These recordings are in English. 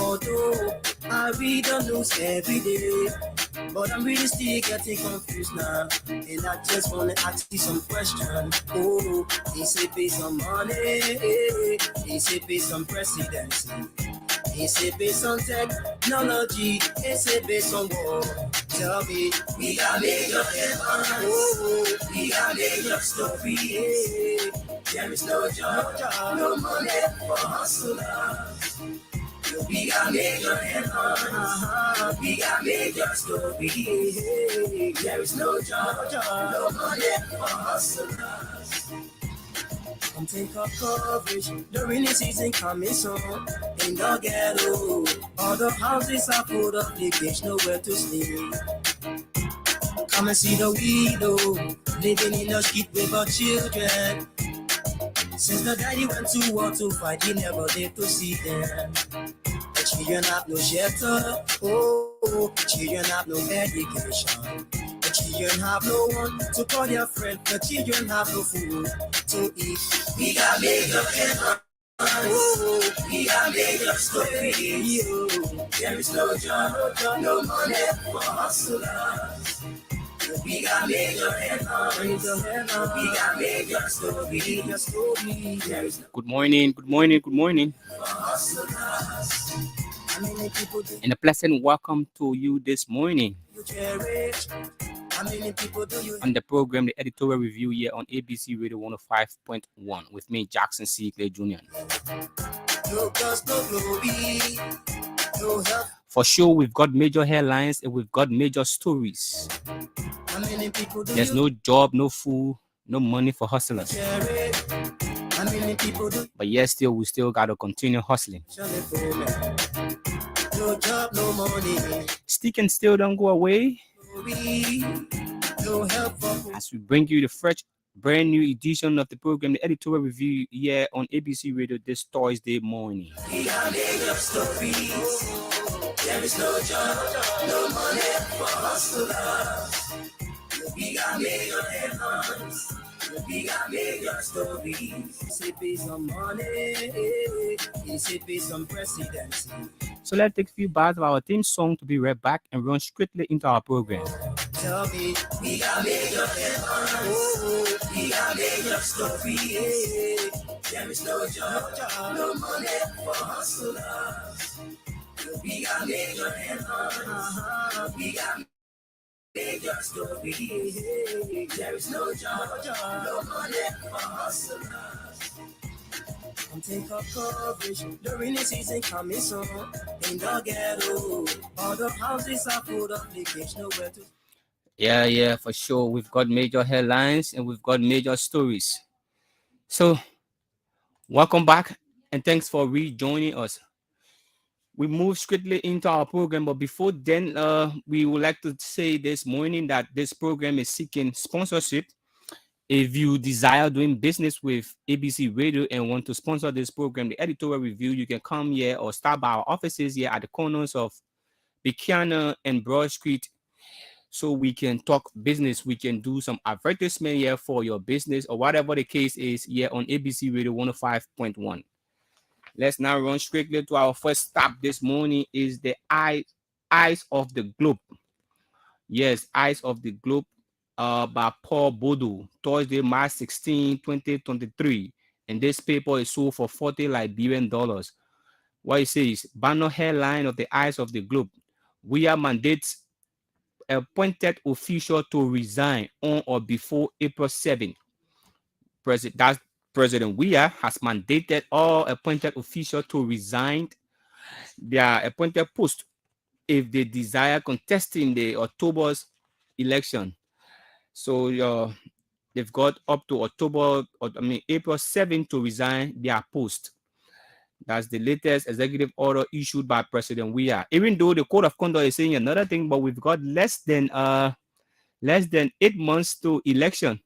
Although I read the news every day, but I'm really still getting confused now. And I just wanna ask you some questions. Oh, they say based on money, they say based on presidency, they say based on technology, they say based on war. Tell me, we got major headlines. Oh, we got major stories. There is no job, no money for hustlers. We got major headlines. We got major stories. There is no job, no money for hustlers. Come take up coverage. The rainy season coming soon. In the ghetto, all the houses are full of leakage, nowhere to sleep. Come and see the widow living in the street with her children. Since the daddy went to war to fight, he never lived to see them. The children have no shelter, oh, children have no education. The children have no one to call their friend. The children have no food to eat. We got major headlines. Oh, we got major stories. There is no job, no money for hustlers. We got major headlines. We got major stories. Good morning, good morning, good morning. And a pleasant welcome to you this morning on the program, the editorial review here on ABC Radio 105.1 with me, Jackson C. Clay Jr. For sure, we've got major headlines and we've got major stories. There's no job, no food, no money for hustlers. But yes, still, we still got to continue hustling. No job, no money. Stick and still don't go away. No help for As we bring you the fresh, brand new edition of the program, the editorial review here on ABC Radio this Thursday morning. we got major stories. There is no job, no money for hustlers. We got major headlines. We got major stories. Say based on money, say based on presidency. So let's take a few bars of our theme song to be right back and run strictly into our program. Tell me, we got major headlines. Oh, we got major stories. There is no job, no money for hustlers. We got major headlines. We got major stories. There is no job, no money for hustlers. Come take up coverage. The rainy season coming soon. In the ghetto, all the houses are full of leakage, nowhere to. Yeah, for sure. We've got major headlines and we've got major stories. So, welcome back and thanks for rejoining us. We move strictly into our program, but before then, we would like to say this morning that this program is seeking sponsorship. If you desire doing business with ABC Radio and want to sponsor this program, the editorial review, you can come here or stop by our offices here at the corners of Buchanan and Broad Street so we can talk business. We can do some advertisement here for your business or whatever the case is here on ABC Radio 105.1. Let's now run strictly to our first stop this morning is the Eyes of the Globe. Yes, Eyes of the Globe by Paul Bodo, Thursday, March 16, 2023. And this paper is sold for $40 Liberian. What it says, banner headline of the Eyes of the Globe. We are mandates appointed official to resign on or before April 7. President Weah has mandated all appointed officials to resign their appointed post if they desire contesting the October's election. So they've got up to April 7 to resign their post. That's the latest executive order issued by President Weah. Even though the Code of Conduct is saying another thing, but we've got less than 8 months to election.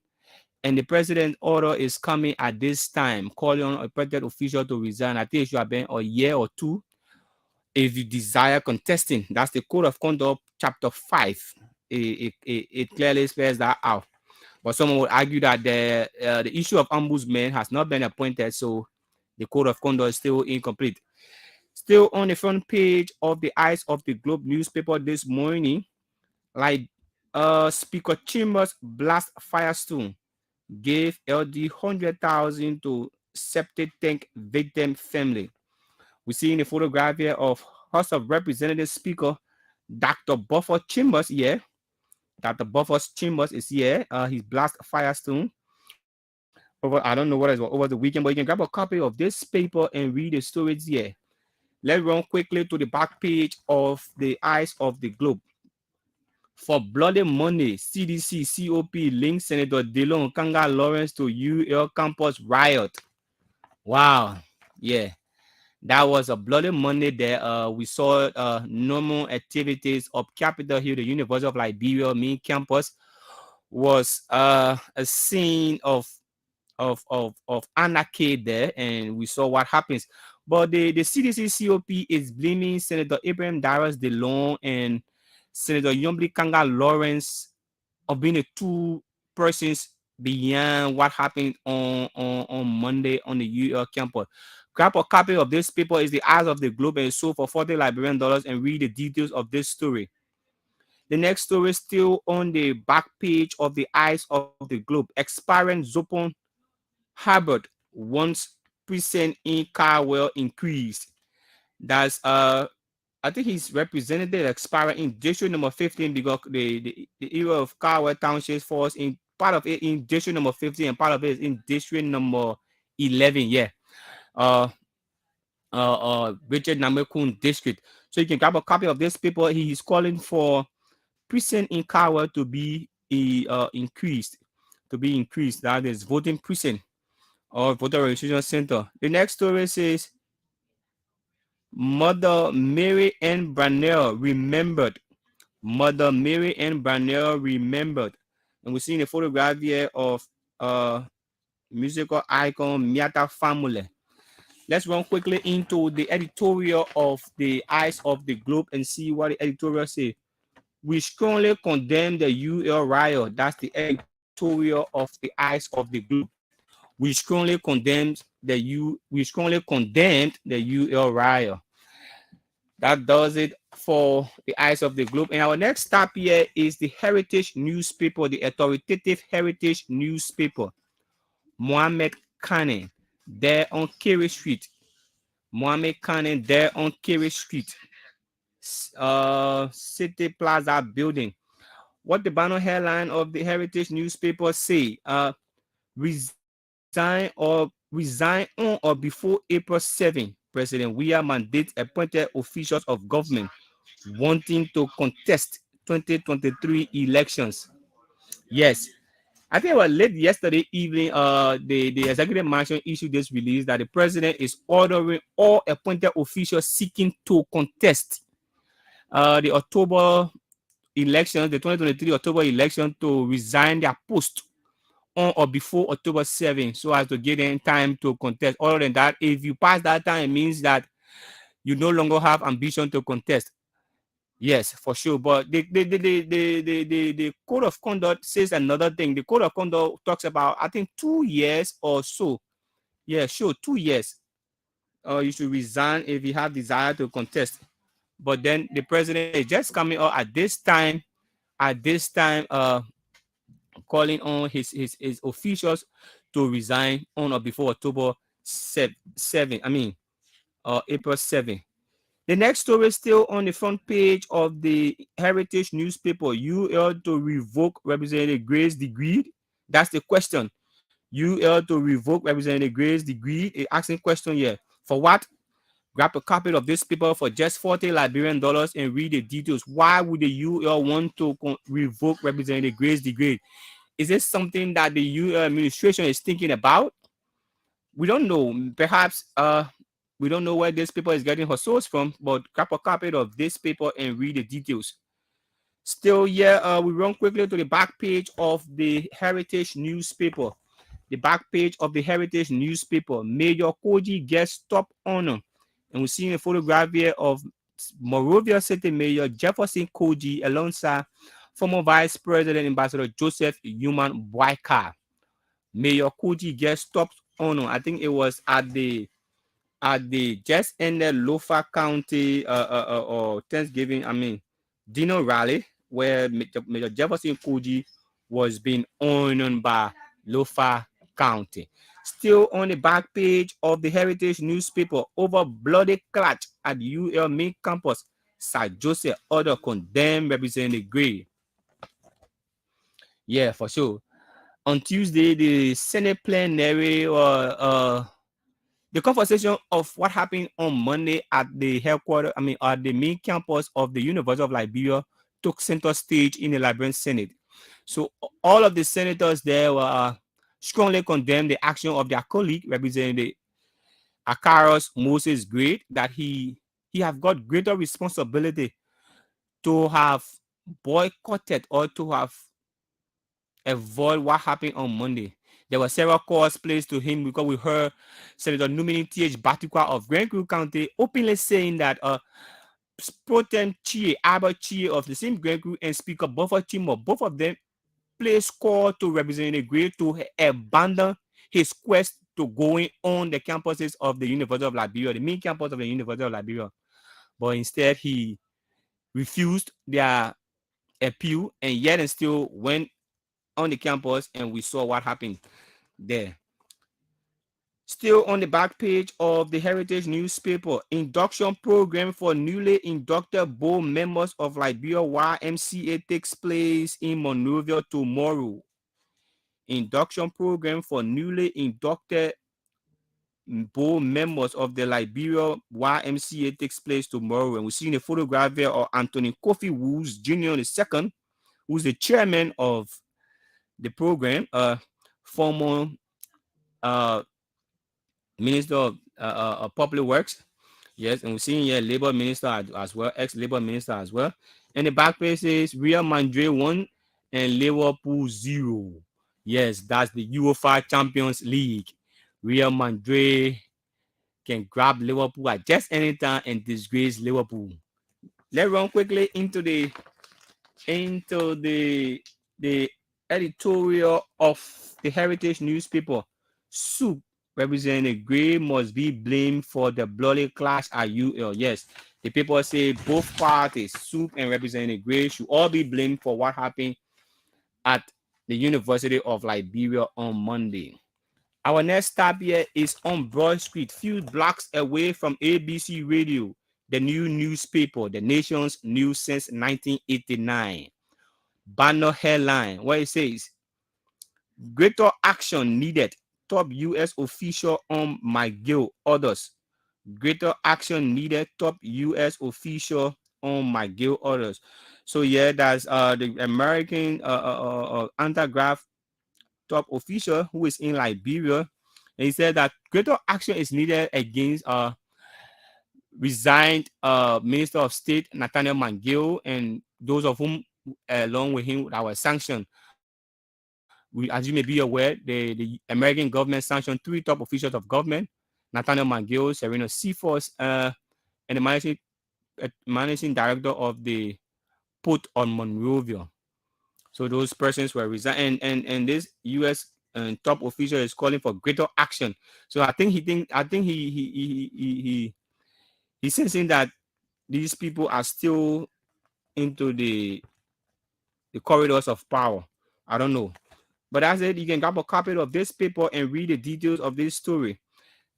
And the president's order is coming at this time, calling on appointed official to resign. I think it should have been a year or two if you desire contesting. That's the Code of Conduct, Chapter 5. It clearly spells that out. But someone would argue that the issue of ombudsman has not been appointed, so the Code of Conduct is still incomplete. Still on the front page of the Eyes of the Globe newspaper this morning, like Speaker Chambers blast Firestone, gave LD 100,000 to septic tank victim family. We see in the photograph here of House of Representatives Speaker Dr. Buffer Chambers here. Dr. Buffer Chambers is here. He's blast Firestone over, I don't know what it was over the weekend, but you can grab a copy of this paper and read the stories here. Let's run quickly to the back page of the Eyes of the Globe. For Bloody Monday, CDC COP linked Senator Delon Kanga Lawrence to UL campus riot. Wow, yeah, that was a Bloody Monday there. We saw normal activities of Capitol Hill, the University of Liberia main campus, was a scene of anarchy there, and we saw what happens. But the CDC COP is blaming Senator Abraham Darius DeLong and Senator Yombli Kanga Lawrence of being the two persons beyond what happened on Monday on the UL campus. Grab a copy of this paper. Is the Eyes of the Globe and sold for $40 Liberian and read the details of this story. The next story is still on the back page of the Eyes of the Globe. Expiring Zopon Hubbard wants percent in Carwell increased. That's I think he's represented the expiring in district number 15 because the area of Carwell Township falls in part of it in district number 15 and part of it is in district number 11. Yeah. Richard Namakun district. So you can grab a copy of this paper. He is calling for percent in Carwell to be increased. That is voting percent or voter registration center. The next story says Mother Mary Ann Brunel remembered. Mother Mary Ann Brunel remembered. And we're seeing a photograph here of musical icon Miata Famule. Let's run quickly into the editorial of the Eyes of the Globe and see what the editorial says. We strongly condemn the UL riot. That's the editorial of the Eyes of the Globe. We strongly condemned the UL riot. That does it for the Eyes of the Globe. And our next stop here is the Heritage newspaper, the authoritative Heritage newspaper. Mohammed Kane, there on Kerry Street. Mohammed Kane, there on Kerry Street. City Plaza building. What the banner headline of the Heritage newspaper say? Resign on or before April 7. President Weah mandates appointed officials of government wanting to contest 2023 elections. Yes, I think it was late yesterday evening. The executive mansion issued this release that the president is ordering all appointed officials seeking to contest the October election, the 2023 October election, to resign their post on or before October 7, so as to give them time to contest. Other than that, if you pass that time, it means that you no longer have ambition to contest. Yes, for sure. But the code of conduct says another thing. The code of conduct talks about, I think, 2 years or so. Yeah, sure, 2 years. You should resign if you have desire to contest. But then the president is just coming out at this time, calling on his officials to resign on or before October 7. April 7. The next story is still on the front page of the Heritage newspaper. UL to revoke Representative Gray's degree. That's the question. UL to revoke Representative Gray's degree. It asking question here. For what? Grab a copy of this paper for just $40 Liberian and read the details. Why would the UL want to revoke Representative Gray's degree? Is this something that the UL administration is thinking about? We don't know. Perhaps we don't know where this paper is getting her source from, but grab a copy of this paper and read the details. Still, yeah, we run quickly to the back page of the Heritage newspaper. The back page of the Heritage newspaper. Major Koji gets top honor. And we're seeing a photograph here of Monrovia City Mayor Jefferson Koji alongside former Vice President Ambassador Joseph Human Boyka. Mayor Koji gets top honor. I think it was at the at the just ended Lofa County or Thanksgiving, dinner rally where Major Jefferson Koji was being honored by Lofa County. Still on the back page of the Heritage newspaper, over bloody clash at UL main campus, Sir Joseph order condemned Representative Gray. Yeah, for sure. On Tuesday, the Senate plenary the conversation of what happened on Monday at the headquarters, at the main campus of the University of Liberia took center stage in the Liberian Senate. So all of the senators there were strongly condemned the action of their colleague, Representative Akaros Moses Gray, that he have got greater responsibility to have boycotted or to have avoid what happened on Monday. There were several calls placed to him because we heard Senator Numini T.H. Batikwa of Grand Creek County openly saying that Pro Tem Chie, Albert Chie of the same Grand Creek, and Speaker Buffer Timor, both of them placed call to Representative Gray to abandon his quest to going on the campuses of the University of Liberia, the main campus of the University of Liberia. But instead, he refused their appeal and yet and still went on the campus, and we saw what happened there. Still on the back page of the Heritage newspaper, induction program for newly inducted board members of Liberia YMCA takes place in Monrovia tomorrow. Induction program for newly inducted board members of the Liberia YMCA takes place tomorrow, and we're seeing a photograph there of Anthony Kofi Woods Jr. II, who's the chairman of the program, former Minister of Public Works. Yes, and we're seeing here Labor Minister as well, ex-Labor Minister as well. And the back page says Real Madrid 1 and Liverpool 0. Yes, that's the UEFA Champions League. Real Madrid can grab Liverpool at just any time and disgrace Liverpool. Let's run quickly into the editorial of the Heritage newspaper. Soup, Representative Gray must be blamed for the bloody clash at UL. Yes, the people say both parties, Soup and Representative Gray, should all be blamed for what happened at the University of Liberia on Monday. Our next stop here is on Broad Street, few blocks away from ABC Radio, the new newspaper, the nation's news since 1989. Banner headline where it says, greater action needed, top U.S. official on McGill orders. Greater action needed, top U.S. official on McGill orders. So yeah, that's the American anti-graft top official who is in Liberia. And he said that greater action is needed against resigned Minister of State Nathaniel McGill and those of whom along with him that were sanctioned. As you may be aware, the American government sanctioned 3 top officials of government: Nathaniel McGill, Serena Seaforth, and the managing director of the port on Monrovia. So those persons were resigned, and this U.S. Top official is calling for greater action. So I think he's sensing that these people are still into the corridors of power. I don't know. But as it, you can grab a copy of this paper and read the details of this story.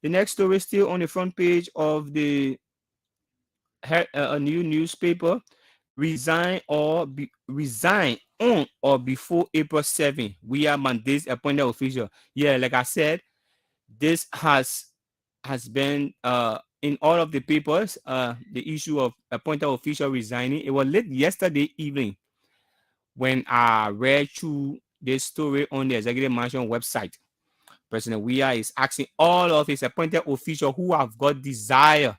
The next story is still on the front page of the a new newspaper. Resign on or before April 7. We are Monday's appointed official. Yeah, like I said, this has been in all of the papers. The issue of appointed official resigning. It was late yesterday evening when I read through this story on the Executive Mansion website. President Weah is asking all of his appointed officials who have got desire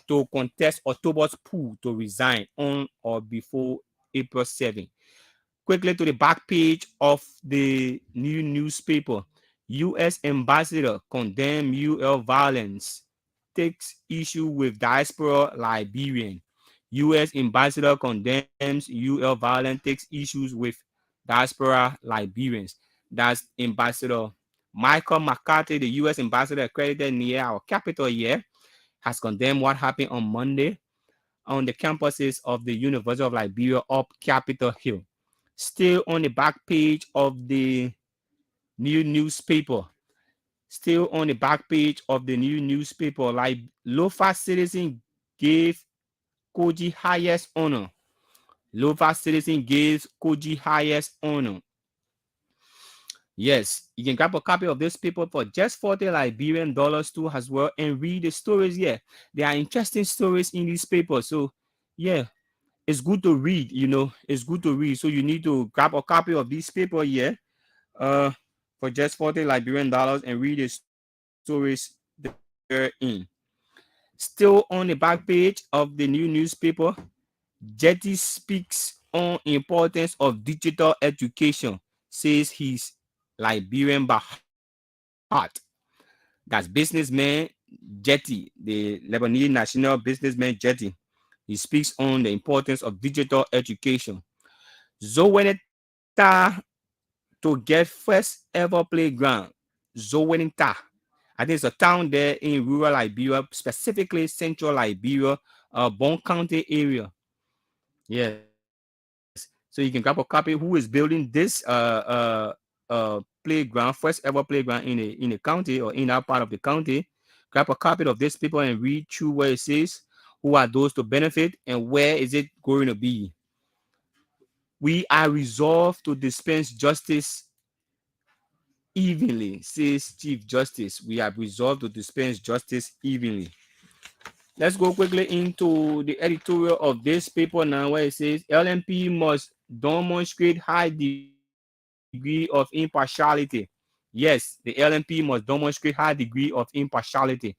to contest October's pool to resign on or before April 7. Quickly to the back page of the new newspaper. U.S. ambassador condemn UL violence, takes issue with diaspora Liberian. U.S. ambassador condemns UL violence, takes issues with diaspora Liberians. That's Ambassador Michael McCarthy, the U.S. ambassador accredited near our capital here. has condemned what happened on Monday on the campuses of the University of Liberia up Capitol Hill. Still on the back page of the new newspaper. Still on the back page of the new newspaper, like Lofa citizen gave Koji highest honor. Lofa citizen gives Koji highest honor. Yes, you can grab a copy of this paper for just 40 Liberian dollars too as well and read the stories here. There are interesting stories in this paper. So yeah, it's good to read, it's good to read. So you need to grab a copy of this paper here for just 40 Liberian dollars and read the stories therein. Still on the back page of the new newspaper, Jetty speaks on importance of digital education, says he's Liberian by heart. That's businessman Jetty, the Lebanese national businessman Jetty. He speaks on the importance of digital education. Zowenita to get first ever playground. Zowenita. I think it's a town there in rural Liberia, specifically central Liberia, Bon County area. Yes. So you can grab a copy. Who is building this playground, first ever playground in a county or in that part of the county? Grab a copy of this paper and read through where it says who are those to benefit and where is it going to be. We are resolved to dispense justice evenly, says Chief Justice. We have resolved to dispense justice evenly. Let's go quickly into the editorial of this paper now, where it says LMP must demonstrate high degree of impartiality. Yes, the LMP must demonstrate high degree of impartiality.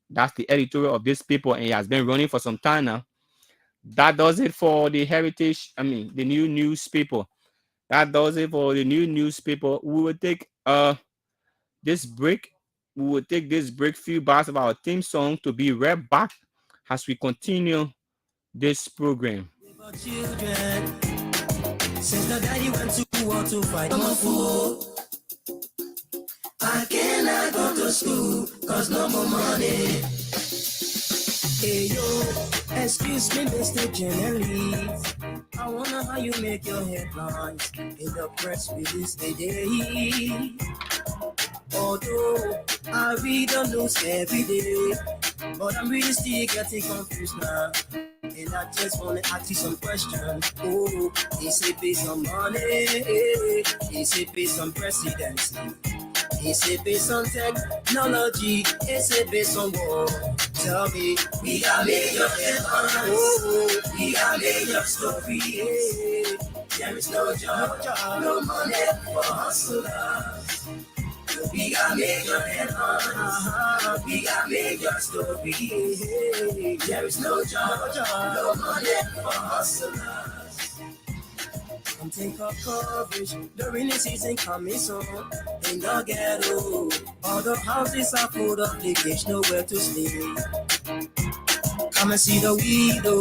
That's the editorial of this paper, and it has been running for some time now. That does it for the the new newspaper. That does it for the new newspaper. We will take this break. We will take this break, few bars of our theme song to be right back as we continue this program. Children, since the daddy went to war to fight, I'm a fool. I cannot go to school, cause no more money. Hey yo, excuse me, Mr. Journalist. I wonder how you make your headlines in the press release today. Although I read the news every day, but I'm really still getting confused now. And I just wanna ask you some questions. Oh, is it based on money? Is it based on presidency? Is it based on technology? Is it based on war? Tell me, we got major headlines. Oh, we got major stories. There is no job, no money for hustlers. We got major headlines. We got major stories. There is no job, no money for hustlers. Come take up coverage. The rainy season coming soon. In the ghetto, all the houses are full of leakage, nowhere to stay. Come and see the widow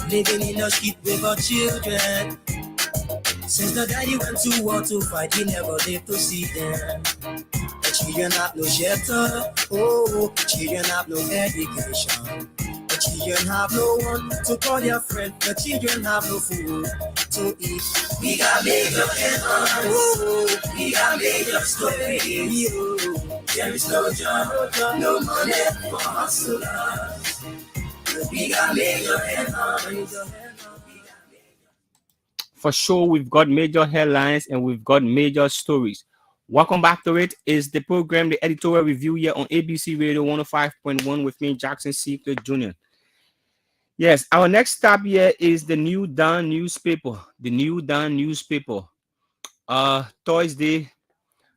living in the street with her children. Since the daddy went to war to fight, he never lived to see them. The children have no shelter, oh, children have no education. The children have no one to call their friend. The children have no food to eat. We got major headlines, oh, we got major stories. There is no job, no money for hustlers. We got major headlines. For sure, we've got major headlines and we've got major stories. Welcome back to it. Is the program, the editorial review here on ABC Radio 105.1 with me, Jackson Secret Jr. Yes, our next stop here is the New Dawn newspaper. The New Dawn newspaper. Thursday,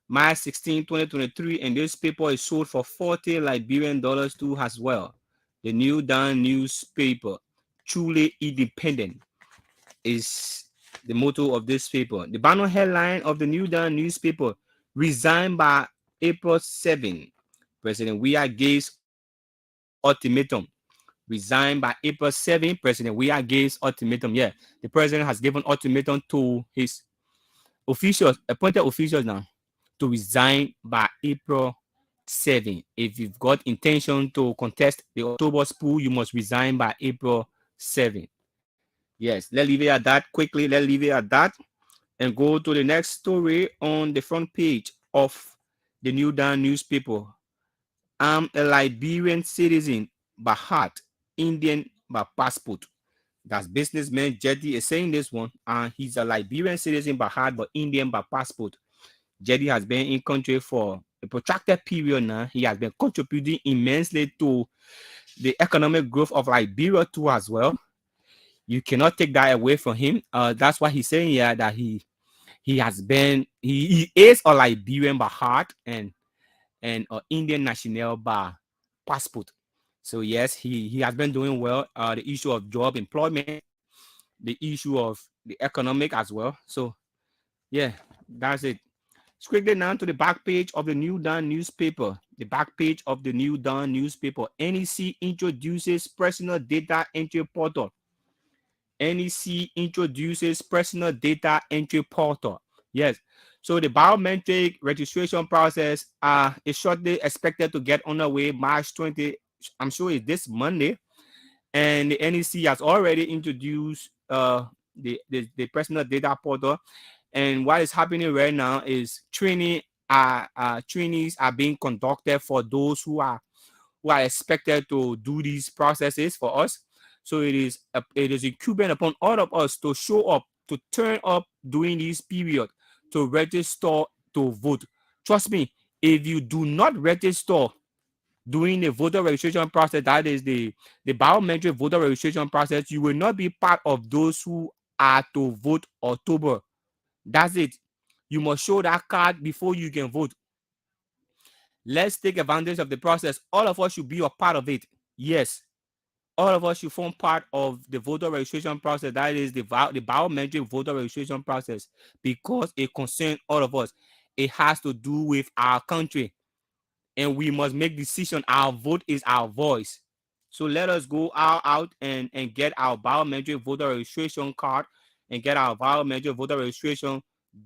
March 16, 2023, and this paper is sold for 40 Liberian dollars too as well. The New Dawn newspaper, truly independent, is the motto of this paper. The banner headline of the New Dawn newspaper: resigned by April 7. President Weah gives ultimatum. Resigned by April 7. President Weah gives ultimatum. Yeah, the president has given ultimatum to his officials, appointed officials now, to resign by April 7. If you've got intention to contest the October pool, you must resign by April 7. Yes, let's leave it at that quickly. Let's leave it at that and go to the next story on the front page of the New Dawn newspaper. I'm a Liberian citizen by heart, Indian by passport. That's businessman Jedi is saying this one, and he's a Liberian citizen by heart but Indian by passport. Jedi has been in country for a protracted period now. He has been contributing immensely to the economic growth of Liberia too as well. You cannot take that away from him. That's why he's saying here that he is a Liberian by heart and an Indian national by passport. So yes, he has been doing well. The issue of job employment, the issue of the economic as well. So yeah, that's it. Let's quickly now to the back page of the New Dawn newspaper. The back page of the New Dawn newspaper. NEC introduces personal data entry portal. NEC introduces personal data entry portal. Yes. So the biometric registration process is shortly expected to get underway March 20. I'm sure it's this Monday. And the NEC has already introduced the personal data portal. And what is happening right now is trainings are being conducted for those who are expected to do these processes for us. So it is incumbent upon all of us to show up, to turn up during this period, to register to vote. Trust me, if you do not register during the voter registration process, that is the biometric voter registration process, you will not be part of those who are to vote October. That's it. You must show that card before you can vote. Let's take advantage of the process. All of us should be a part of it. Yes. All of us should form part of the voter registration process. That is the biometric voter registration process, because it concerns all of us. It has to do with our country, and we must make decisions. Our vote is our voice. So let us go out and get our biometric voter registration card and get our biometric voter registration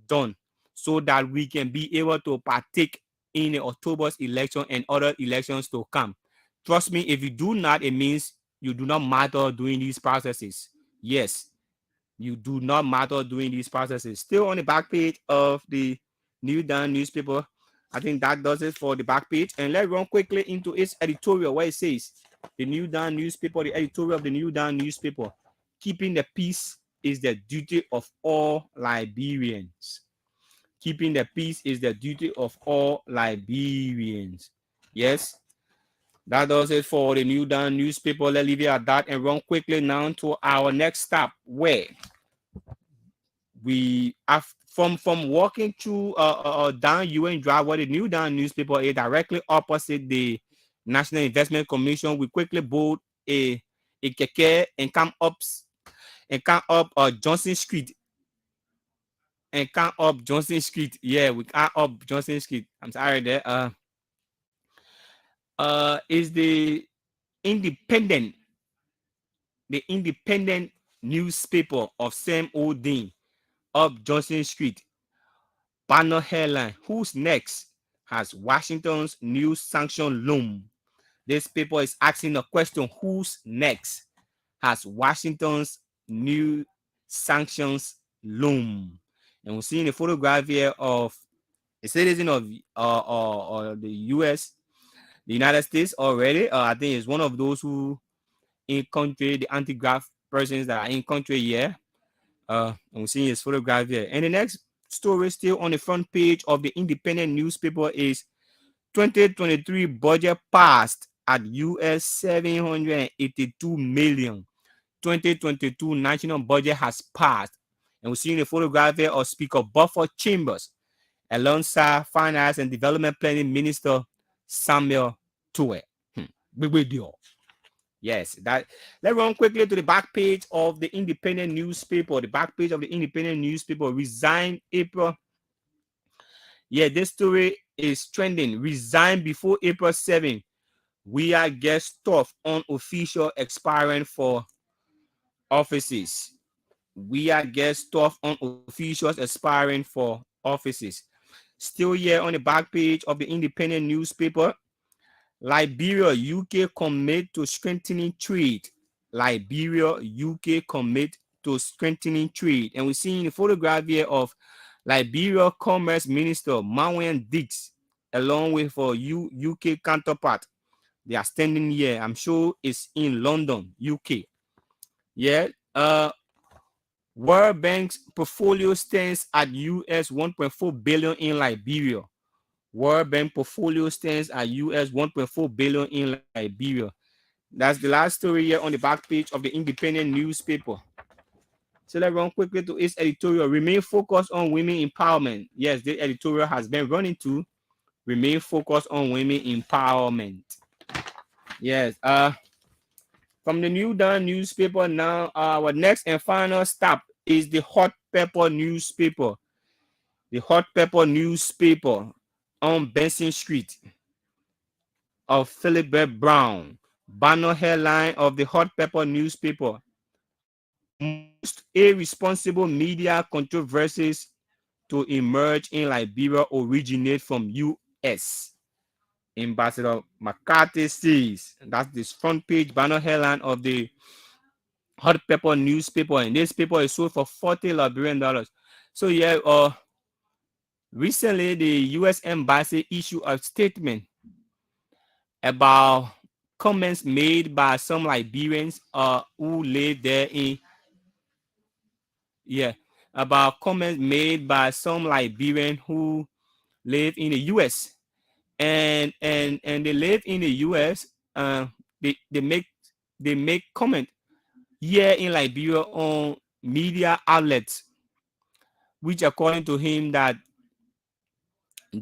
done, so that we can be able to partake in the October's election and other elections to come. Trust me, if you do not, it means you do not matter during these processes. Yes, you do not matter during these processes. Still on the back page of the New Dawn newspaper. I think that does it for the back page. And let's run quickly into its editorial, where it says, the New Dawn newspaper, the editorial of the New Dawn newspaper: keeping the peace is the duty of all Liberians. Keeping the peace is the duty of all Liberians. Yes, that does it for the New Dawn newspaper. Let's leave it at that and run quickly now to our next stop, where we have from walking through down UN Drive, where the New Dawn newspaper is directly opposite the National Investment Commission. We quickly board a keke and come up Johnson Street. And come up Johnson Street. Yeah, we come up Johnson Street. I'm sorry there. Is the independent newspaper of Sam Odin up Johnson Street. Banner headline: who's next? Has Washington's new sanction loom? This paper is asking the question: who's next? Has Washington's new sanctions loom? And we're seeing a photograph here of a citizen of the U.S., the United States already. I think it's one of those who in country, the anti-graft persons that are in country here. And we're seeing his photograph here. And the next story, still on the front page of the Independent newspaper, is 2023 budget passed at US 782 million. 2022 national budget has passed. And we're seeing the photograph here of Speaker Buffer Chambers alongside Finance and Development Planning Minister Samuel Tuwe. Big deal. Yes, that. Let's run quickly to the back page of the Independent newspaper. The back page of the Independent newspaper: resigned April. Yeah, this story is trending. Resigned before April 7. We are get stuff on official expiring for offices. We are get stuff on officials expiring for offices. Still here on the back page of the Independent newspaper. Liberia, UK commit to strengthening trade. Liberia, UK commit to strengthening trade. And we're seeing the photograph here of Liberia Commerce Minister Mawen Dix, along with her UK counterpart. They are standing here. I'm sure it's in London, UK. Yeah. World Bank's portfolio stands at US 1.4 billion in Liberia. World Bank portfolio stands at US 1.4 billion in Liberia. That's the last story here on the back page of the Independent newspaper. So let's run quickly to its editorial. Remain focused on women empowerment. Yes, the editorial has been running to remain focused on women empowerment. Yes. From the New Dawn newspaper now, our next and final stop is the Hot Pepper newspaper. The Hot Pepper newspaper on Benson Street of Philibert Brown. Banner headline of the Hot Pepper newspaper. Most irresponsible media controversies to emerge in Liberia originate from U.S. Ambassador McCarthy says. That's this front page banner headline of the Hot Pepper newspaper, and this paper is sold for $40 Liberian. So yeah, recently the U.S. Embassy issued a statement about comments made by some Liberians who live there in about comments made by some Liberians who live in the U.S. and they live in the U.S. They make comment here in Liberia on media outlets, which according to him that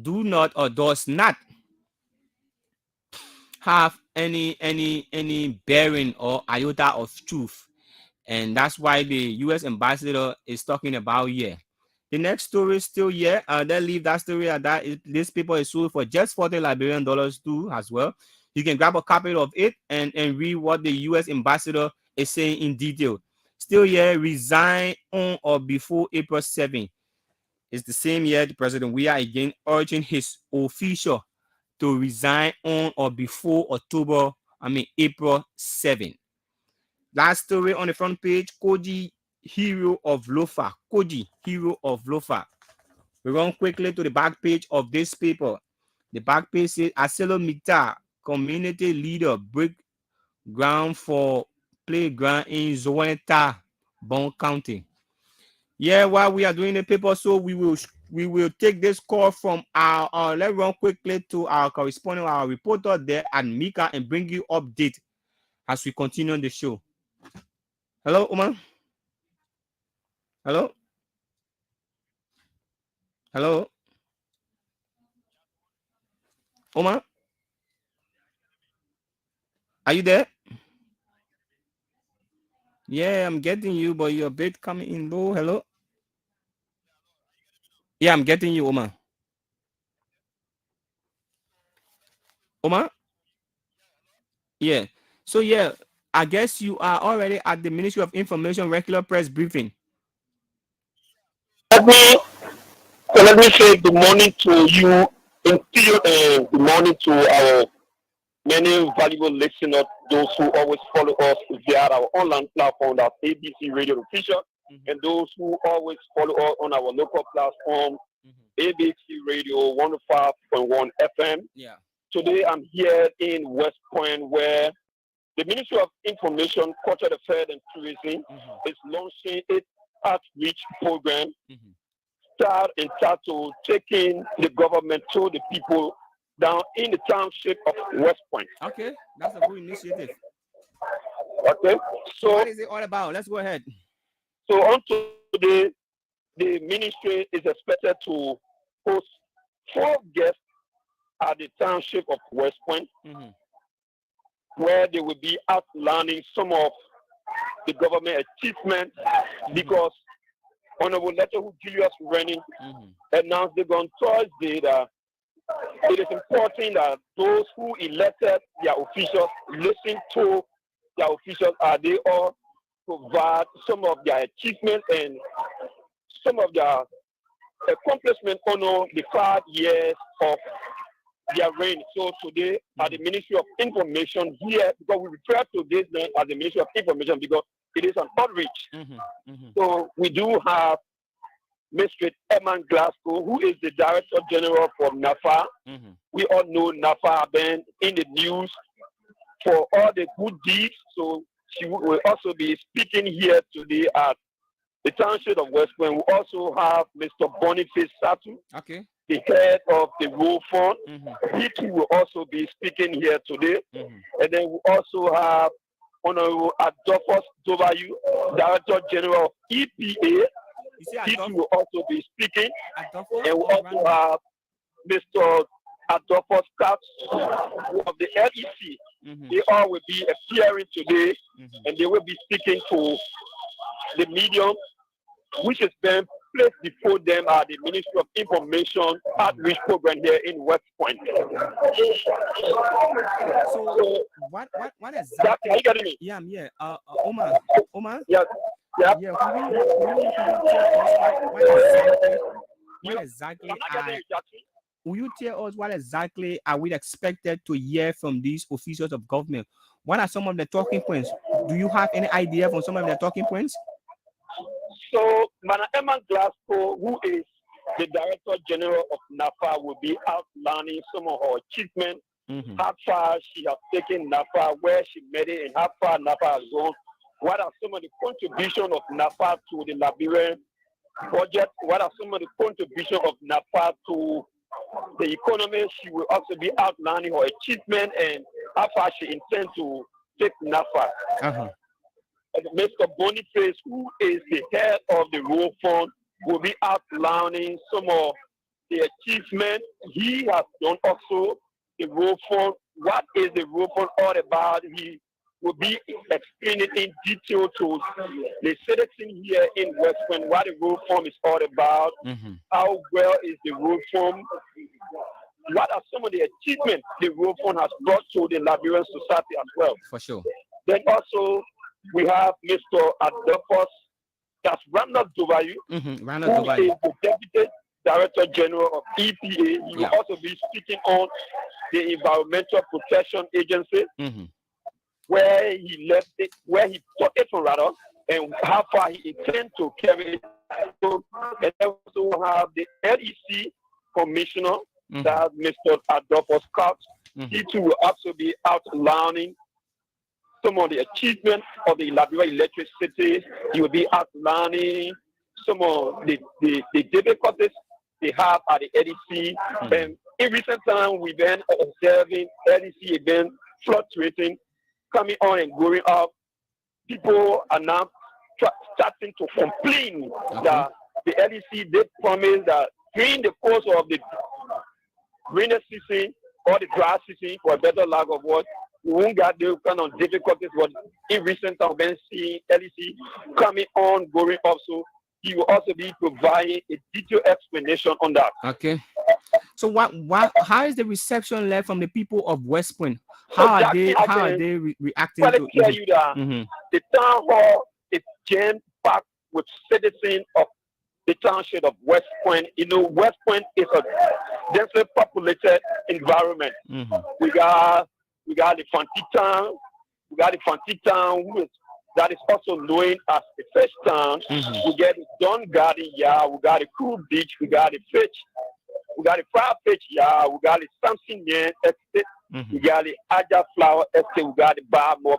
do not or does not have any bearing or iota of truth. And that's why the U.S. ambassador is talking about here. The next story is still here. They leave that story at that. This paper is sold for just $40 Liberian too as well. You can grab a copy of it and read what the U.S. ambassador is saying in detail. Still here, resign on or before April 7. It's the same year the president. We are again urging his official to resign on or before April 7. Last story on the front page, Koji, hero of Lofa. Koji, hero of Lofa. We run quickly to the back page of this paper. The back page says, Aselo Mita, community leader, break ground for playground in Zoaneta, Bon County. Yeah, while we are doing the paper, so we will take this call from our let's run quickly to our correspondent, our reporter there at Mika, and bring you update as we continue on the show. Hello, Omar. Hello. Hello. Omar. Are you there? Yeah, I'm getting you, but you're a bit coming in low. Hello. Yeah, I'm getting you, Omar. Omar? Yeah. So yeah, I guess you are already at the Ministry of Information regular press briefing. Let me say good morning to you, and good morning to our many valuable listeners, those who always follow us via our online platform, that's ABC Radio Official, and those who always follow us on our local platform, ABC Radio 105.1 FM. Yeah. Today I'm here in West Point, where the Ministry of Information, Culture Affairs and Tourism is launching its outreach program. Start to taking the government to the people down in the township of West Point. Okay, that's a good initiative. Okay, so what is it all about? Let's go ahead. So on today, the ministry is expected to host 4 guests at the township of West Point, where they will be outlining some of the government achievements, because Honorable Leto Julius Rennie announced on Thursday that it is important that those who elected their officials listen to their officials as they all provide some of their achievements and some of their accomplishment honor the 5 years of their reign. So today, at the Ministry of Information here, because we refer to this name as the Ministry of Information because it is an outreach. So we do have Mr. Eman Glasgow, who is the Director General for NAFA. We all know NAFA have been in the news for all the good deeds. So she will also be speaking here today at the Township of West Point. We also have Mr. Boniface Satu, the head of the Rural Fund. He too will also be speaking here today. And then we also have Honorable Adolphus Dovayu, Director General of EPA. He too will also be speaking. And we also have Mr. Adolphus Katz of the LEC. They all will be appearing today, and they will be speaking to the medium, which is being placed before them at the Ministry of Information Outreach Program here in West Point. So what exactly? Are you getting me? Yeah, I'm here. Omar. Yes. Yeah. Yeah. Will you tell us what exactly are we expected to hear from these officials of government? What are some of the talking points? Do you have any idea from some of the talking points? So, Mana Eman Glasgow, who is the Director General of NAFA, will be outlining some of her achievements, how far she has taken NAFA, where she made it, and how far NAFA has gone. What are some of the contributions of NAFA to the Liberian budget? What are some of the contributions of NAFA to the economy? She will also be outlining her achievement and how far she intends to take NAFA. And Mr. Boniface, who is the head of the Rural Fund, will be outlining some of the achievements he has done also. The Rural Fund, what is the Rural Fund all about? He will be explaining in detail to the citizen here in West Point what the Rural Fund is all about, how well is the Rural Fund, what are some of the achievements the Rural Fund has brought to the Liberian society as well. For sure. Then also, we have Mr. Adolphus, that's Randall Dovayu, who is the Deputy Director General of EPA. He will also be speaking on the Environmental Protection Agency, where he left it, where he took it from rather, and how far he intends to carry it. So, and also have the LEC Commissioner, that's Mr. Adolphus Katz. He too will also be outlining some of the achievements of the Liberian electricity. He will be outlining some of the difficulties they have at the LEC. And in recent time, we've been observing LEC been fluctuating, coming on and going up. People are now starting to complain that the LEC did promise that during the course of the rainy season or the dry season, for a better lack of word, we won't get those kind of difficulties. But in recent time, we've been seeing LEC coming on, going up. So he will also be providing a detailed explanation on that. Okay. So how is the reception left from the people of West Point? How are they reacting to tell you that the town hall is jam-packed with citizens of the township of West Point. You know, West Point is a densely populated environment. We got the Fanti Town. We got the Fanti Town, that is also known as the Fish Town. We get the Don Garden Yard. We got the Cool Beach. We got the Fish. We got the Fire Fish Yard. We got the Samson Yen Estate. We got the Aja Flower Estate. We got the Bar Mob.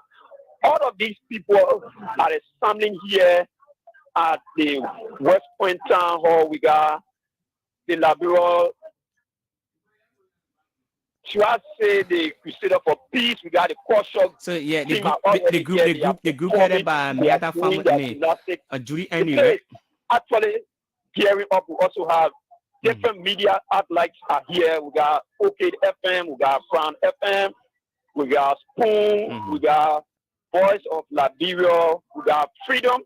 All of these people are assembling here at the West Point Town Hall. We got the Liberal. Should I say the Crusader for Peace? We got the Kosho. So yeah, the group headed by Miata family, Judy Annie. Actually, gearing up. We also have different media outlets are here. We got OK FM, we got Crown FM, we got Spoon, we got Voice of Liberia, we got Freedom.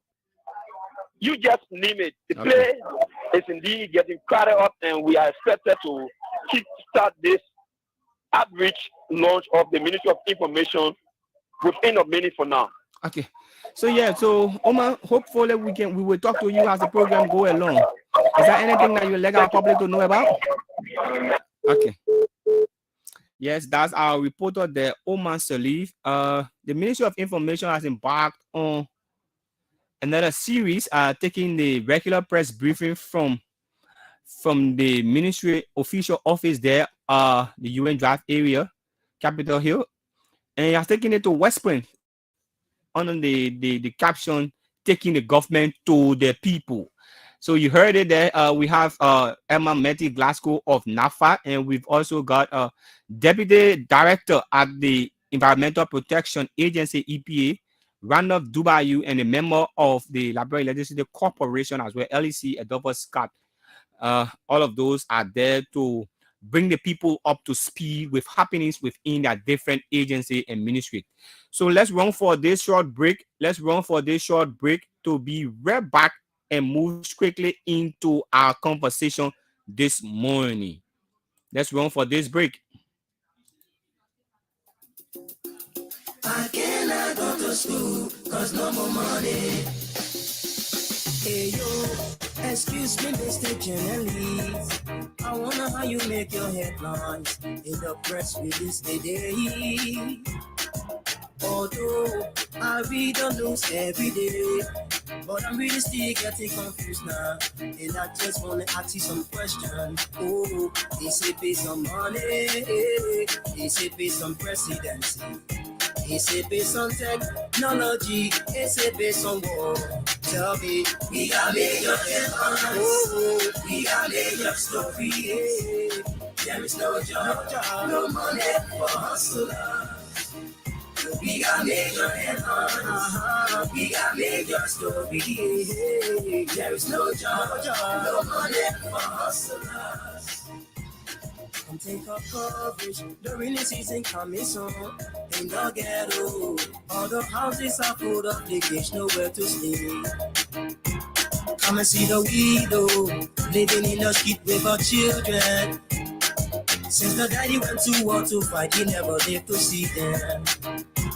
You just name it. The play is indeed getting crowded up, and we are expected to kickstart this outreach launch of the Ministry of Information within a minute for now. Okay. So yeah, so Omar, hopefully we will talk to you as the program go along. Is there anything that you would like our public to know about? Okay. Yes, that's our reporter there, Oman Salif. The Ministry of Information has embarked on another series, taking the regular press briefing from the ministry official office there, the UN Drive area, Capitol Hill, and he has taken it to West Point under the caption "Taking the Government to the People." So you heard it there. We have Emma Metty Glasgow of NAFA, and we've also got Deputy Director at the Environmental Protection Agency (EPA), Randolph Dubayu, and a member of the Liberia Legislative Corporation as well, LEC, Adolphus Scott. All of those are there to bring the people up to speed with happenings within their different agency and ministry. So let's run for this short break. To be right back and move quickly into our conversation this morning. Let's run for this break. I cannot go to school, cause no more money. Hey yo, excuse me, Mr. Journalist. I wonder how you make your headlines in the press release today. Although I read the news every day, but I'm really still getting confused now. And I just wanna ask you some questions. Oh, they say based on money, they say based on presidency, they say based on technology, they say based on war. Tell me, we got major headlines. Oh, we got major story. There is no job, no money for hustlers. We got major headlines. We got major story. There is no job, no money for hustlers. Come take up coverage, the rainy season coming soon. In the ghetto, all the houses are full of leakage, nowhere to sleep. Come and see the widow living in the street with her children. Since the daddy went to war to fight, he never lived to see them.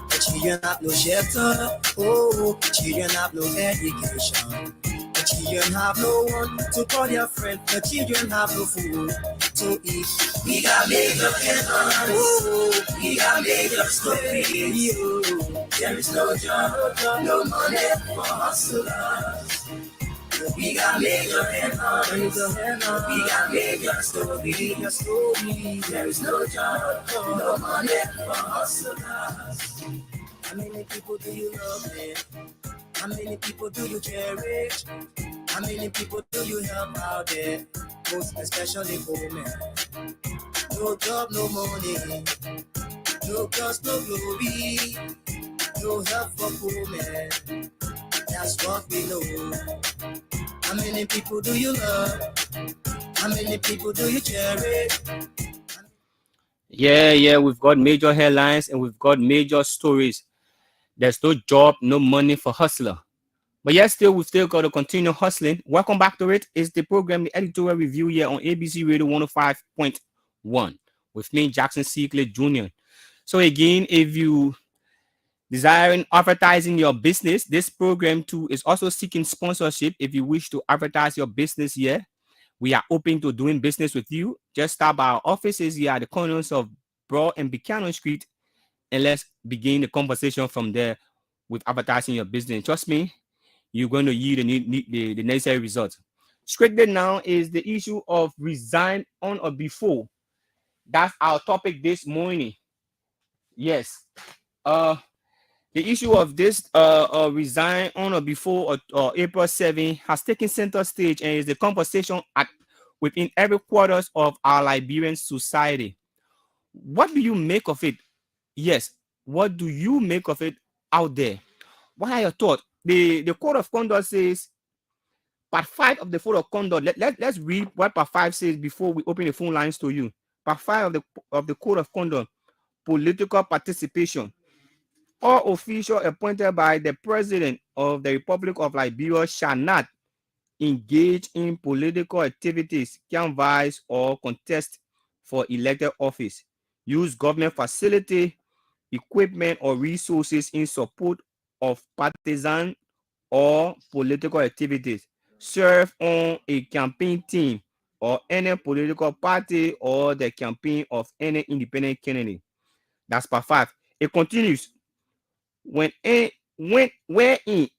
The children have no shelter, oh, children have no education. The children have no one to call their friend. The children have no food to eat. We got major headlines, oh, we got major stories. There is no job, no money for hustlers. We got major headlines, we got major stories. There is no job, no money for hustlers. How many people do you love, man? How many people do you cherish? How many people do you help out there? Most especially women. No job, no money. No cause, no glory. No help for poor men. That's what we know. How many people do you love? How many people do you cherish? Yeah, we've got major headlines and we've got major stories. There's no job, no money for hustler. But yet we've still got to continue hustling. Welcome back to it. It's the program, the editorial review here on ABC Radio 105.1 with me, Jackson Seekley Jr. So again, if you desiring advertising your business, this program too is also seeking sponsorship. If you wish to advertise your business here, we are open to doing business with you. Just stop by our offices here at the corners of Broad and Buchanan Street, and let's begin the conversation from there with advertising your business. Trust me, you're going to yield the necessary results. Strictly now is the issue of resign on or before. That's our topic this morning. Yes. The issue of this resign on or before or April 7 has taken center stage and is the conversation within every quarters of our Liberian society. What do you make of it? Yes, what do you make of it out there? What are your thoughts? The Code of Conduct says, Part 5 of the Code of Conduct. Let's read what Part 5 says before we open the phone lines to you. Part 5 of the Code of Conduct, political participation. All officials appointed by the President of the Republic of Liberia shall not engage in political activities, canvass or contest for elected office, use government facility, equipment or resources in support of partisan or political activities, serve on a campaign team or any political party or the campaign of any independent candidate. That's part 5. It continues. Wherein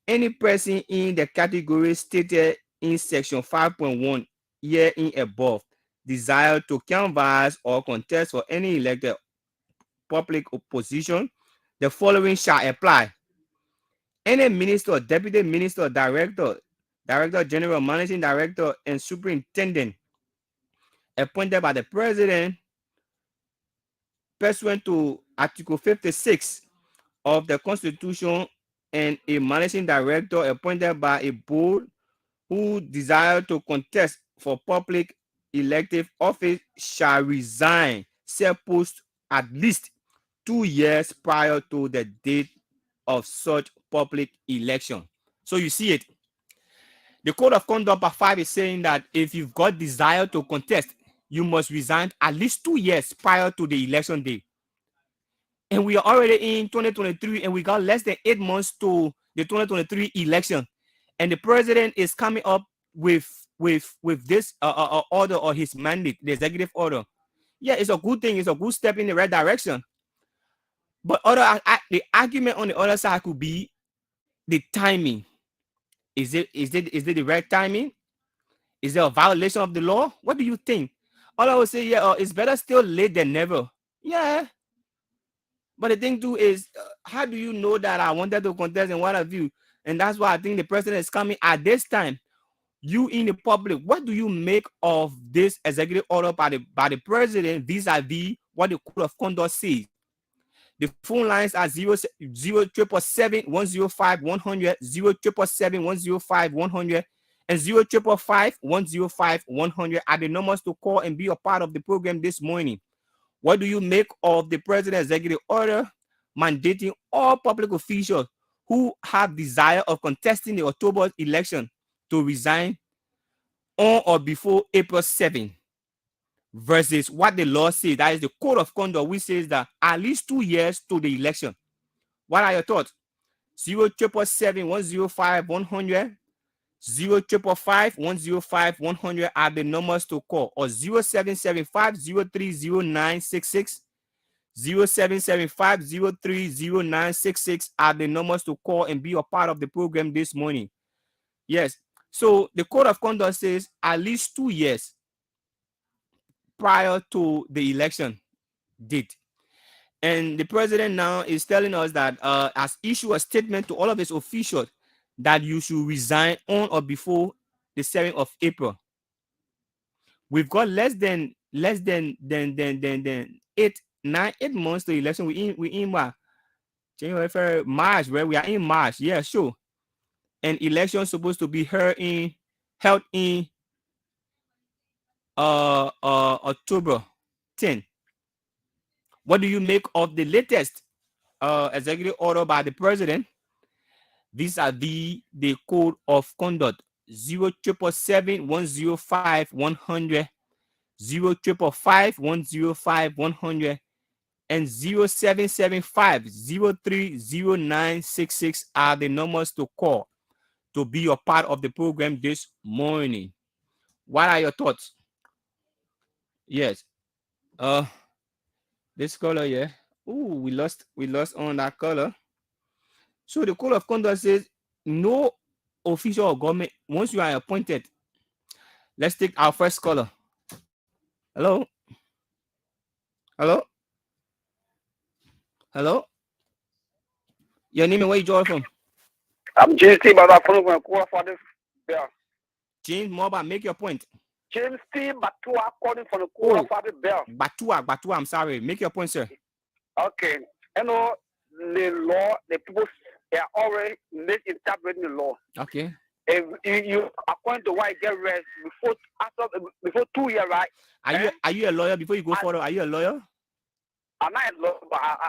any person in the category stated in section 5.1 herein above desire to canvass or contest for any elected public position, the following shall apply. Any minister, deputy minister, director general, managing director, and superintendent appointed by the president pursuant to Article 56 of the Constitution, and a managing director appointed by a board who desire to contest for public elective office shall resign said post at least 2 years prior to the date of such public election. So you see it. The Code of Conduct part 5 is saying that if you've got desire to contest, you must resign at least 2 years prior to the election day. And we are already in 2023, and we got less than 8 months to the 2023 election. And the president is coming up with this order or his mandate, the executive order. Yeah, it's a good thing. It's a good step in the right direction. But the argument on the other side could be the timing. Is it the right timing? Is there a violation of the law? What do you think? All I would say, yeah, it's better still late than never. Yeah. But the thing too is, how do you know that I wanted to contest and what have you? And that's why I think the president is coming at this time. You in the public, what do you make of this executive order by the president vis-a-vis what the Code of Conduct says? The phone lines are 0-777-105-100, 0-777-105-100, and 0-555-105-100 are the numbers to call and be a part of the program this morning. What do you make of the president's executive order mandating all public officials who have desire of contesting the October election to resign on or before April 7 versus what the law says? That is the Code of Conduct, which says that at least 2 years to the election. What are your thoughts? 0-777-105-100, 0-555-105-100 are the numbers to call, or 0-775-030966, 0-775-030966 are the numbers to call and be a part of the program this morning. Yes. So the Code of Conduct says at least 2 years prior to the election date. And the president now is telling us that has issued a statement to all of his officials that you should resign on or before the 7th of April. We've got less than 8 months to election. We in what? January, February, March, right? We are in March. Yeah, sure. And election supposed to be held in October 10. What do you make of the latest executive order by the president? These are the Code of Conduct: 0-777-105-100, 0-555-105-100, and 0-775-030966 are the numbers to call to be a part of the program this morning. What are your thoughts? Yes. This color, yeah. Ooh, we lost on that color. So the Code of Conduct says no official or government, once you are appointed. Let's take our first caller. Hello? Hello? Hello? Your name and where you join from? I'm James T. Batua from Father Bell. James Moba, make your point. James T. Batua calling from the Father Bell. Batua, I'm sorry. Make your point, sir. Okay. You know, the law, the people are already misinterpreting the law. Okay. If you according to why you get rest before 2 years, right? Are you a lawyer? Before you go further, are you a lawyer? I'm not a lawyer, but I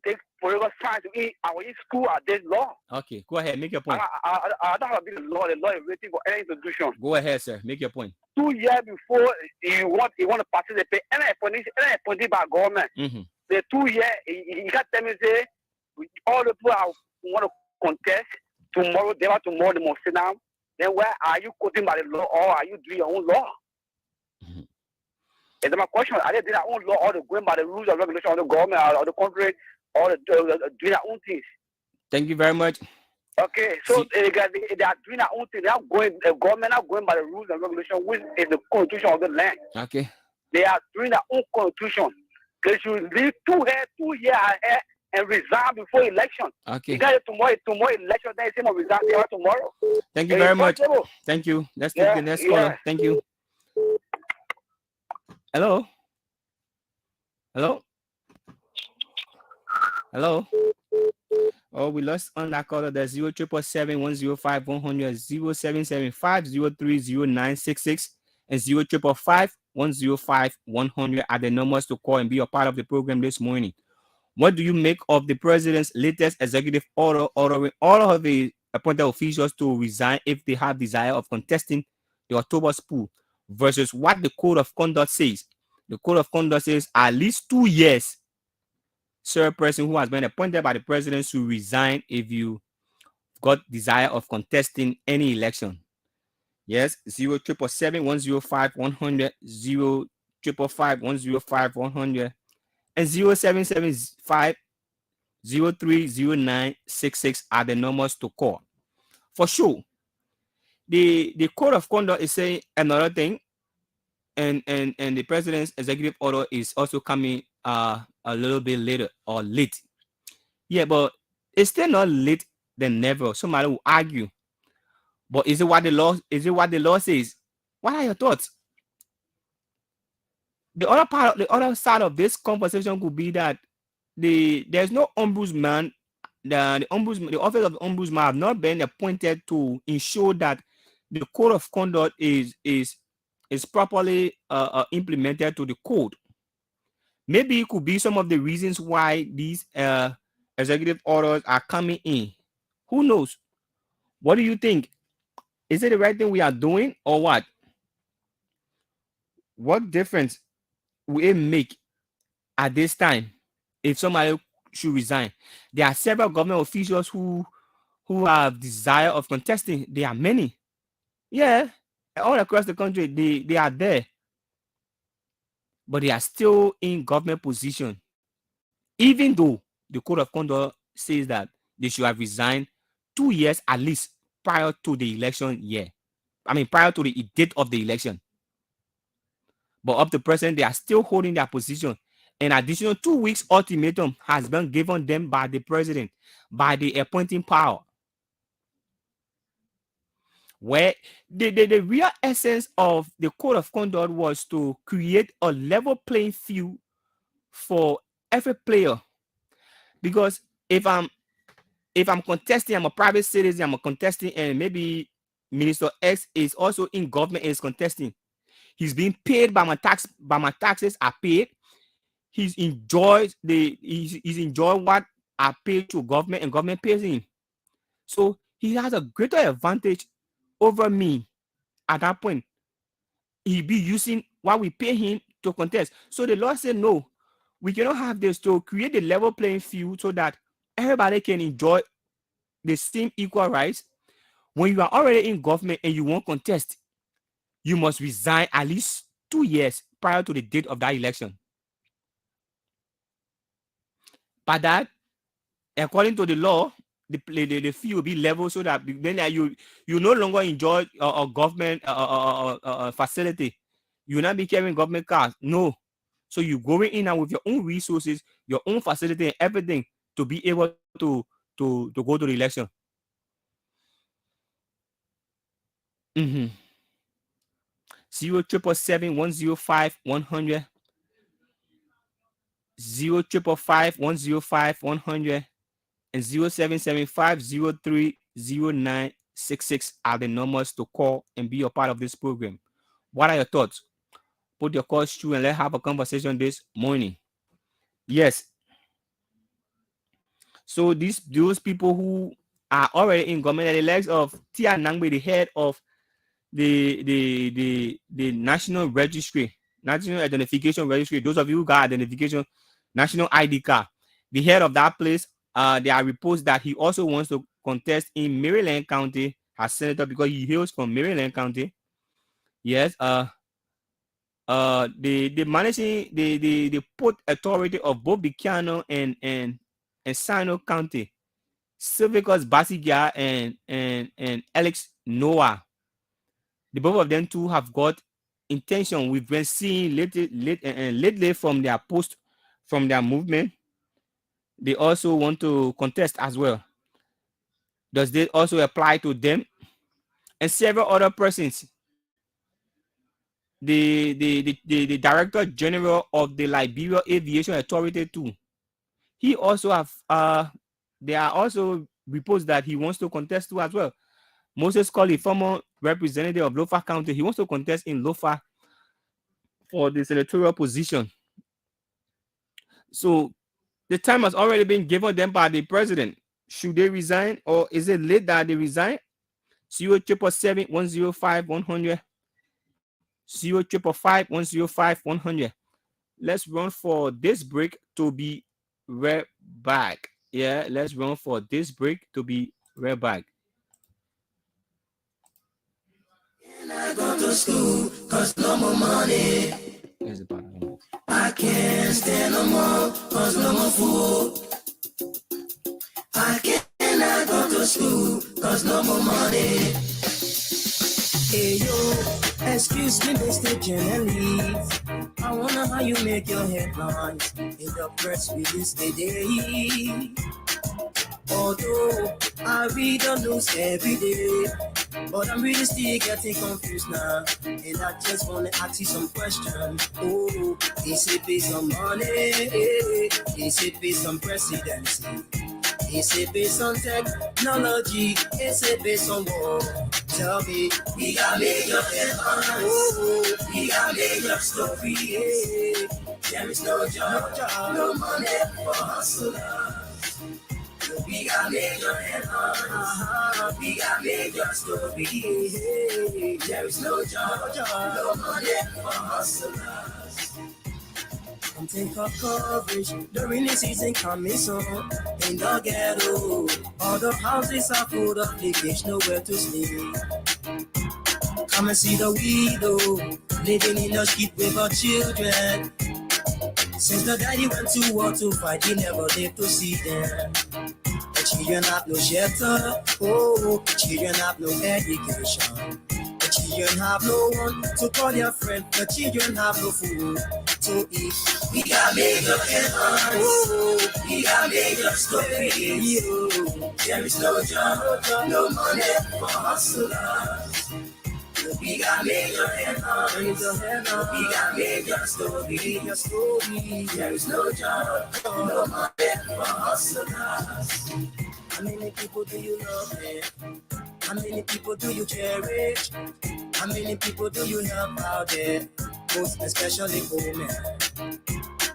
take political science. I was in school, I did law. Okay, go ahead, make your point. I don't have to be the law. The law is waiting for any institution. Go ahead, sir. Make your point. 2 years before you want to participate, any appointed by government. Mm-hmm. The 2 years, you got tell me say all the people want to contest tomorrow. They want tomorrow. They must sit down then where are you quoting by the law, or are you doing your own law? Mm-hmm. Is my question? Are they doing their own law, or they going by the rules and regulations of the government or the country, or doing their own things? Thank you very much. Okay, so they are doing their own thing. They are going. The government are going by the rules and regulations, which is the constitution of the land. Okay. They are doing their own constitution. They should leave 2 years ahead and resign before election. Okay. Because tomorrow election, then it's resign tomorrow. Thank you very much. Thank you. Let's take the next caller. Thank you. Hello. Hello. Hello. Oh, we lost on that caller. That's 0777-105-100, 0775-030966, and 0555-105-100 are the numbers to call and be a part of the program this morning. What do you make of the president's latest executive order ordering all of the appointed officials to resign if they have desire of contesting the October pool versus what the Code of Conduct says? The Code of Conduct says at least 2 years. Sir, person who has been appointed by the president should resign if you got desire of contesting any election. Yes, 0777-105-100, 0555-105-100, and 0775-030966 are the numbers to call. For sure, the Code of Conduct is saying another thing, and the president's executive order is also coming a little bit later or late. Yeah, but it's still not late than never. Somebody will argue. But is it what the law says? What are your thoughts? The other side of this conversation could be that there's no ombudsman. The office of the ombudsman have not been appointed to ensure that the Code of Conduct is properly implemented to the code. Maybe it could be some of the reasons why these executive orders are coming in. Who knows? What do you think? Is it the right thing we are doing or what? What difference will it make at this time if somebody should resign? There are several government officials who have desire of contesting. There are many. Yeah, all across the country, they are there. But they are still in government position. Even though the Code of Conduct says that they should have resigned 2 years at least prior to the election year. Prior to the date of the election. But up to present, they are still holding their position. An additional 2 weeks ultimatum has been given them by the president, by the appointing power. Where the real essence of the Code of Conduct was to create a level playing field for every player. Because if I'm contesting, I'm a private citizen, I'm a contesting, and maybe Minister X is also in government and is contesting. He's being paid by my taxes are paid. He's enjoyed what I pay to government and government pays him. So he has a greater advantage over me at that point. He'll be using what we pay him to contest. So the law said no, we cannot have this, to create a level playing field so that everybody can enjoy the same equal rights. When you are already in government and you won't contest, you must resign at least 2 years prior to the date of that election. But that, according to the law, the fee will be level so that then you no longer enjoy a government facility. You will not be carrying government cars. No. So you going in and with your own resources, your own facility and everything to be able to go to the election. 0777-105-100, 0555-105-100, and 0775-030966 are the numbers to call and be a part of this program. What are your thoughts? Put your calls through and let's have a conversation this morning. Yes. So those people who are already in government, the likes of Tia Nangbe, the head of the National Registry, National Identification Registry, those of you who got identification, National ID card, the head of that place, there are reports that he also wants to contest in Maryland County, as senator because he hails from Maryland County. Yes, the managing the port authority of both Buchanan and Sino County, Sylvicus Basigia and Alex Noah. The both of them too have got intention. We've been seeing lately from their post, from their movement. They also want to contest as well. Does this also apply to them and several other persons? The Director General of the Liberia Aviation Authority too. He also have there are also reports that he wants to contest too as well. Moses Colley, former representative of Lofa County, he wants to contest in Lofa for the senatorial position. So the time has already been given them by the president. Should they resign, or is it late that they resign? 077-105-100. 055-105-100. Let's run for this break to be right back. Yeah, let's run for this break to be right back. And I go to school, cause no more money. I can't stand no more, cause no more food. I cannot go to school, cause no more money. Hey yo, excuse me, Mr. Journalist. I wonder how you make your headlines in the press release today. Although I read the news every day, but I'm really still getting confused now. And I just wanna ask you some questions. Oh, is it based on money? Is it based on presidency? Is it based on technology? Is it based on war? Tell me, we got major headlines. Oh, we got major stories. There is no job, no money for hustlers. We got major headlines. We got major stories. There is no job, no money for hustlers. Come take up coverage. The rainy season coming soon. In the ghetto, all the houses are full of leakage, nowhere to sleep. Come and see the widow living in the street with her children. Since the daddy went to war to fight, he never lived to see them. The children have no shelter, oh, children have no education. The children have no one to call their friend. The children have no food to eat. We got major headlines, oh, we got major stories. There is no job, no money for hustlers. We got major headlines, we got major stories. There is no job, no money for hustlers. How many people do you love, man? How many people do you cherish? How many people do you help out there? Most especially women.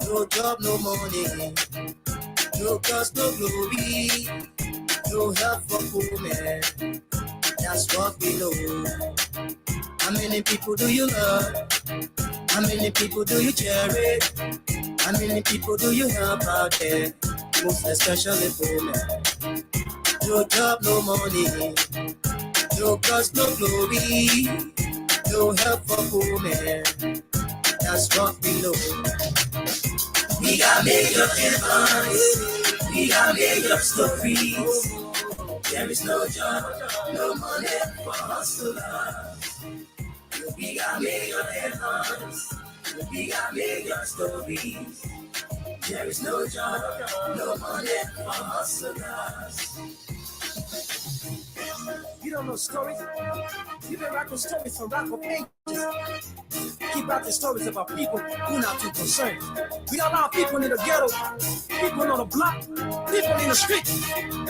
No job, no money. No cause, no glory. No help for women. That's what we know. How many people do you love? How many people do you cherish? How many people do you help out there? Most especially women. No job, no money. No cause, no glory. No help for women. That's what we know. We got major headlines. We got major stories. There is no job, no money for hustlers. We got major headlines. We got major stories. There is no job, no money for hustlers. You don't know stories? You've been rocking stories from Rock of Ages. Keep out the stories about people who not too concerned. We got a lot of people in the ghetto, people on the block, people in the street.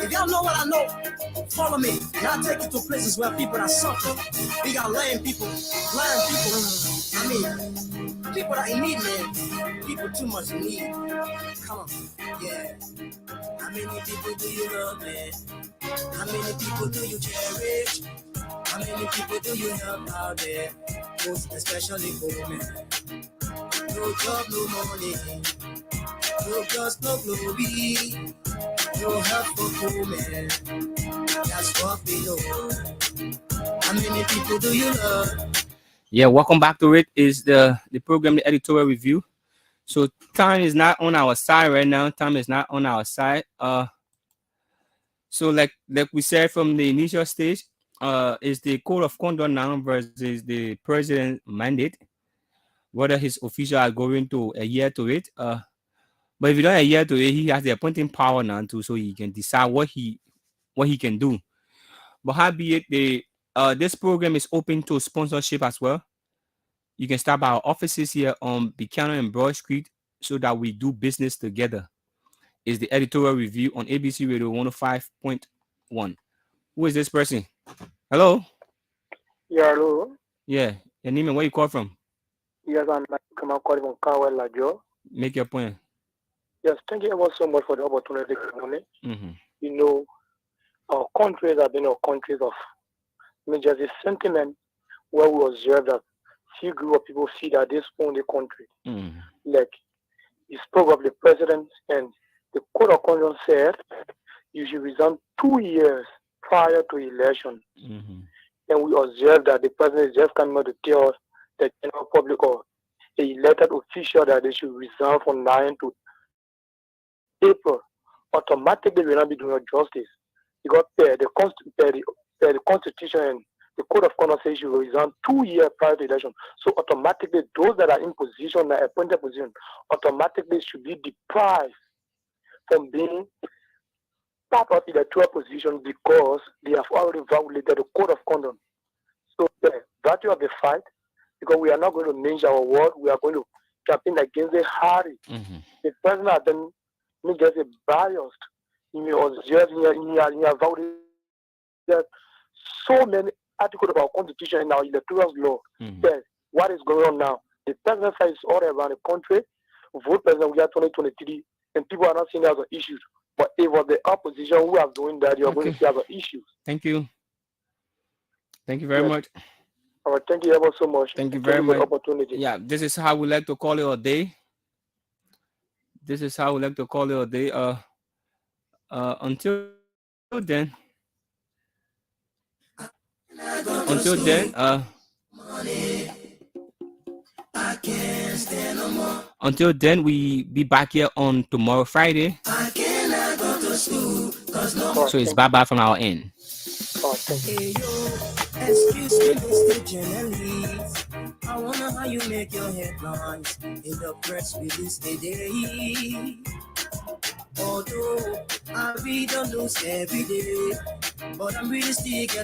If y'all know what I know, follow me. And I'll take you to places where people are suffering. We got lame people. I mean, people that in need, man. People too much in need. Come on, yeah. How many people do you love, man? How many people do you cherish? How many people do you help out there? Most especially women. No job, no money. No trust, no glory. No help for women. That's what we know. How many people do you love? Yeah, welcome back to it. Is the program, the editorial review. So time is not on our side right now. Time is not on our side. So like we said from the initial stage, is the code of conduct now versus the president's mandate. Whether his officials are going to adhere to it. But if you don't adhere to it, he has the appointing power now too, so he can decide what he can do. But howbeit, this program is open to sponsorship as well. You can stop by our offices here on Buchanan and Broad Street so that we do business together. Is the editorial review on ABC Radio 105.1. Who is this person? Hello? Yeah, hello. Yeah. Your name and where you call from? Yes, I'm calling from Kawel Lajo. Make your point. Yes, thank you ever so much for the opportunity. Mm-hmm. You know, our countries have been countries of just a sentiment where we observe that few group of people see that this own the country. Mm-hmm. Like, he spoke of the president, and the code of conduct said you should resign 2 years prior to election. Mm-hmm. And we observe that the president is just coming to tell the general public or a elected official that they should resign from 9 to April. Automatically, will not be doing justice. Because the Constitution and the Code of Conduct says you will resign 2 years prior to election. So automatically, those that are in position, that appointed position, automatically should be deprived from being part of the electoral position because they have already violated the Code of Conduct. So the value of the fight, because we are not going to manage our word, we are going to campaign against the Harry. Mm-hmm. The president has been just biased. He observed, he has violated so many articles of our constitution and our electoral law. Mm-hmm. Yes, what is going on now? The president fights all around the country. Vote president, we are 2023, and people are not seeing it as an issue. But it was the opposition who are doing that. You are going to see as an issue. Thank you. Thank you very much. All right, thank you ever so much. Thank you very much. For the opportunity. Yeah, this is how we like to call it a day. This is how we like to call it a day. Until then, until then, we be back here on tomorrow, Friday. So it's bye-bye from our end. Hey, yo, excuse me, Mr. Journalist. I wonder how you make your headlines in the press release today. Although I read the news every day, but I'm really still getting